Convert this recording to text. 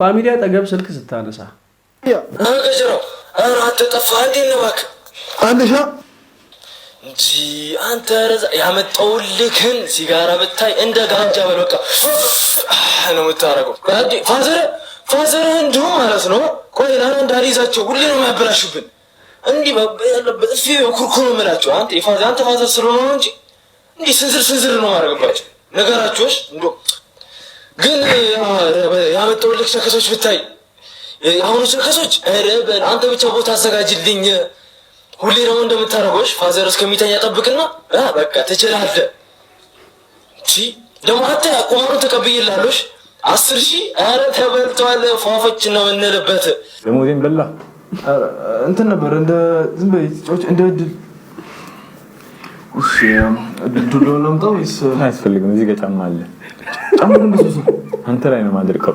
ፋሚሊ አጠገብ ስልክ ስታነሳ አንገጀራው አራት ጠፋ እንዴ ነባክ አንደሻ እንጂ አንተ ረዛ ያመጣውልክን ሲጋራ ብታይ እንደ ጋንጃ በለቀ ነው የምታረገው። ፋዘር እንዲሁ ማለት ነው። ቆይ ላና እንዳሪዛቸው ሁሌ ነው የሚያበላሹብን። እንዲህ ያለበት እፊ ኩርኩር ነው የምላቸው። አንተ ፋዘር ስለሆነ እንጂ እንዲህ ስንዝር ነው ማረግባቸው ነገራቸውሽ። እንዶ ግን ያመጣውልክ ሸከሶች ብታይ አሁን ሸከሶች ረበል አንተ ብቻ ቦታ አዘጋጅልኝ። ሁሌ ነው እንደምታረገውሽ። ፋዘር እስከሚተኛ ጠብቅና በቃ ትችላለህ። እሺ ደግሞ አንተ ቁማሩን ተቀብዬልሃለሽ 10,000 አረ ተበልቷል። ፏፈች ነው እንልበት ለሞዴን በላ እንትን ነበር እንደ ዝም በይ ጮች እንደ ድል እሺ ድል ነው ነው ወይስ አያስፈልግም። እዚህ ጋር ጫማ አለ። ጫማ ግን ብዙ አንተ ላይ ነው ማድረቀው